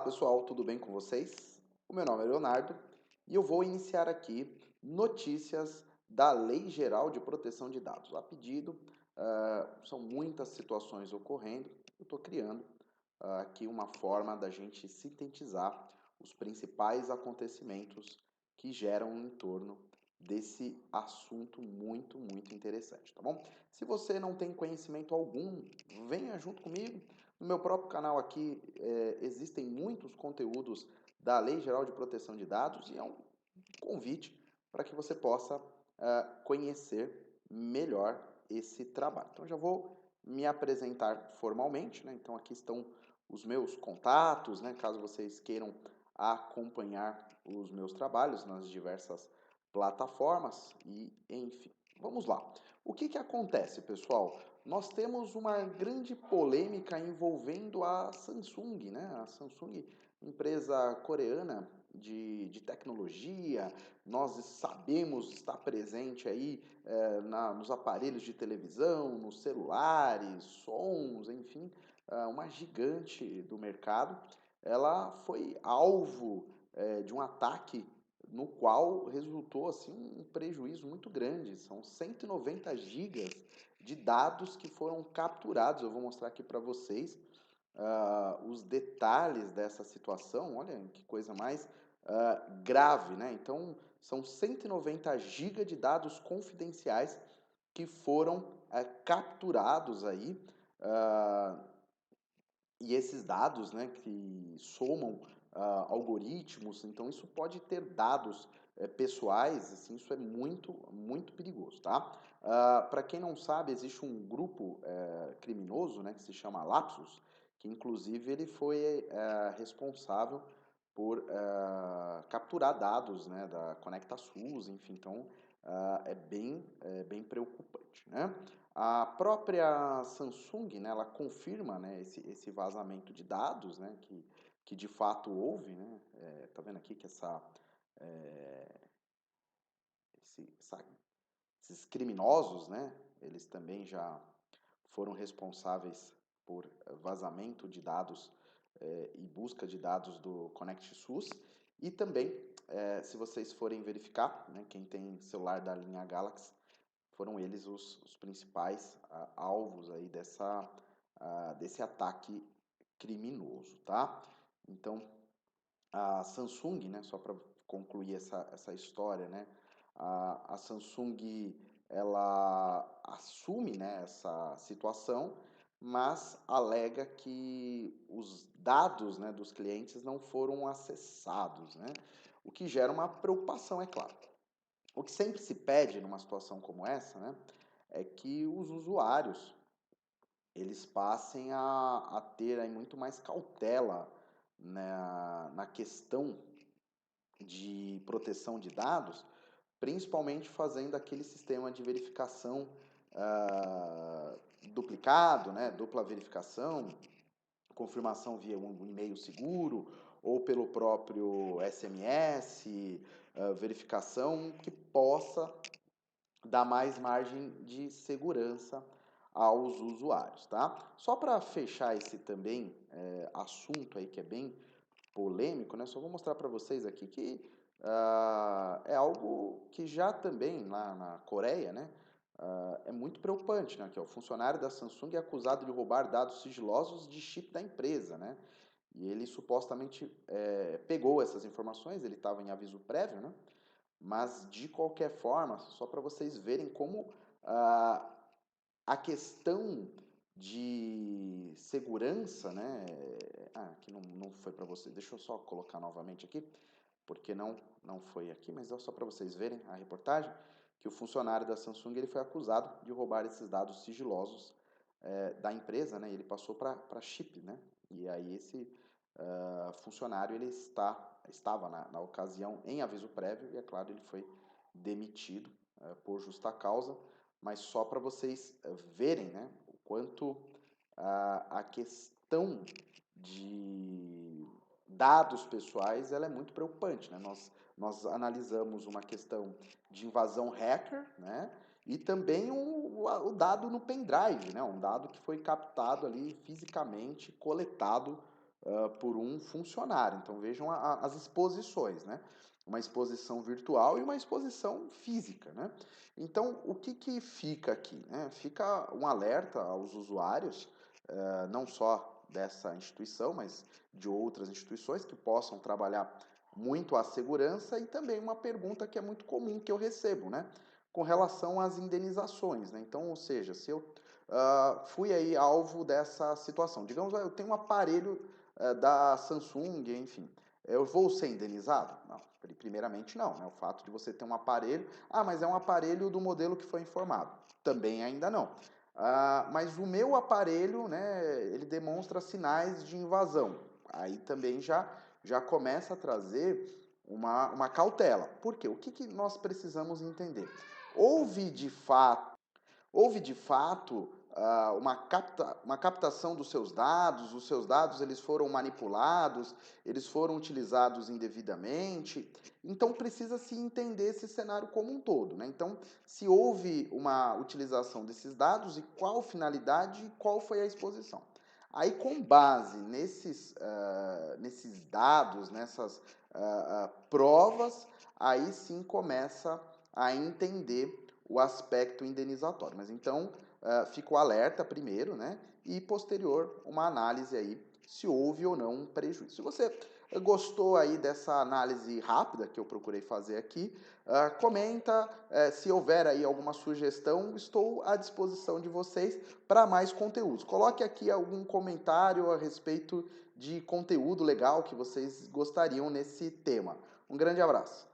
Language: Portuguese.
Pessoal, tudo bem com vocês? O meu nome é Leonardo e eu vou iniciar aqui notícias da Lei Geral de Proteção de Dados. A pedido, são muitas situações ocorrendo, eu estou criando aqui uma forma da gente sintetizar os principais acontecimentos que geram em torno desse assunto muito interessante, tá bom? Se você não tem conhecimento algum, venha junto comigo. No meu próprio canal aqui existem muitos conteúdos da Lei Geral de Proteção de Dados e é um convite para que você possa conhecer melhor esse trabalho. Então, já vou me apresentar formalmente, né? Então, aqui estão os meus contatos, né? Caso vocês queiram acompanhar os meus trabalhos nas diversas plataformas e, enfim, vamos lá. O que acontece, pessoal? Nós temos uma grande polêmica envolvendo a Samsung, né? A Samsung, empresa coreana de tecnologia, nós sabemos, está presente aí nos aparelhos de televisão, nos celulares, sons, enfim, uma gigante do mercado. Ela foi alvo de um ataque no qual resultou assim um prejuízo muito grande. São 190 gigas de dados que foram capturados. Eu vou mostrar aqui para vocês os detalhes dessa situação. Olha que coisa mais grave, né? Então, são 190 gigas de dados confidenciais que foram capturados aí. E esses dados, né, que somam algoritmos, então isso pode ter dados pessoais, assim, isso é muito perigoso, tá? Para quem não sabe, existe um grupo criminoso, né, que se chama Lapsus, que inclusive ele foi responsável por capturar dados, né, da ConectaSUS, enfim, então bem preocupante, né? A própria Samsung, né, ela confirma, né, esse vazamento de dados, né, que de fato houve, né? Tá vendo aqui que é, esses criminosos, né, eles também já foram responsáveis por vazamento de dados e busca de dados do ConnectSUS. E também, se vocês forem verificar, né, quem tem celular da linha Galaxy, foram eles os principais alvos aí desse ataque criminoso, tá? Então, a Samsung, né, só para concluir essa história, né, a Samsung ela assume, né, essa situação, mas alega que os dados, né, dos clientes não foram acessados, né, o que gera uma preocupação, é claro. O que sempre se pede numa situação como essa, né, é que os usuários eles passem a ter aí muito mais cautela na questão de proteção de dados, principalmente fazendo aquele sistema de verificação duplicado, né, dupla verificação, confirmação via um e-mail seguro ou pelo próprio SMS, verificação que possa dar mais margem de segurança aos usuários, tá? Só para fechar esse também assunto aí que é bem polêmico, né? Só vou mostrar para vocês aqui que é algo que já também lá na Coreia, né? É muito preocupante, né? Que o funcionário da Samsung é acusado de roubar dados sigilosos de chip da empresa, né? E ele supostamente pegou essas informações, ele estava em aviso prévio, né? Mas de qualquer forma, só para vocês verem como a questão de segurança, né? Aqui não foi para vocês. Deixa eu só colocar novamente aqui, porque não foi aqui, mas é só para vocês verem a reportagem que o funcionário da Samsung ele foi acusado de roubar esses dados sigilosos da empresa, né? Ele passou para chip, né? E aí esse funcionário ele estava na ocasião em aviso prévio e é claro ele foi demitido por justa causa, mas só para vocês verem, né, o quanto a questão de dados pessoais ela é muito preocupante, né? Nós analisamos uma questão de invasão hacker, né? E também o dado no pendrive, né? Um dado que foi captado ali fisicamente, coletado por um funcionário. Então vejam as exposições, né? Uma exposição virtual e uma exposição física, né? Então o que fica aqui, né? Fica um alerta aos usuários, não só dessa instituição, mas de outras instituições que possam trabalhar muito a segurança, e também uma pergunta que é muito comum que eu recebo, né? Com relação às indenizações, né? Então, ou seja, se eu fui aí alvo dessa situação, digamos, eu tenho um aparelho da Samsung, enfim, eu vou ser indenizado? Não, primeiramente não, né? O fato de você ter um aparelho, mas é um aparelho do modelo que foi informado. Também ainda não. Mas o meu aparelho, né, ele demonstra sinais de invasão. Aí também já começa a trazer uma cautela. Por quê? O que nós precisamos entender? Houve de fato Houve de fato uma captação dos seus dados, os seus dados eles foram manipulados, eles foram utilizados indevidamente, então precisa se entender esse cenário como um todo, né? Então, se houve uma utilização desses dados e qual finalidade e qual foi a exposição. Aí, com base nesses dados, nessas provas, aí sim começa a entender o aspecto indenizatório. Mas então, fica o alerta primeiro, né? E posterior, uma análise aí se houve ou não um prejuízo. Se você gostou aí dessa análise rápida que eu procurei fazer aqui, comenta, se houver aí alguma sugestão, estou à disposição de vocês para mais conteúdos. Coloque aqui algum comentário a respeito de conteúdo legal que vocês gostariam nesse tema. Um grande abraço.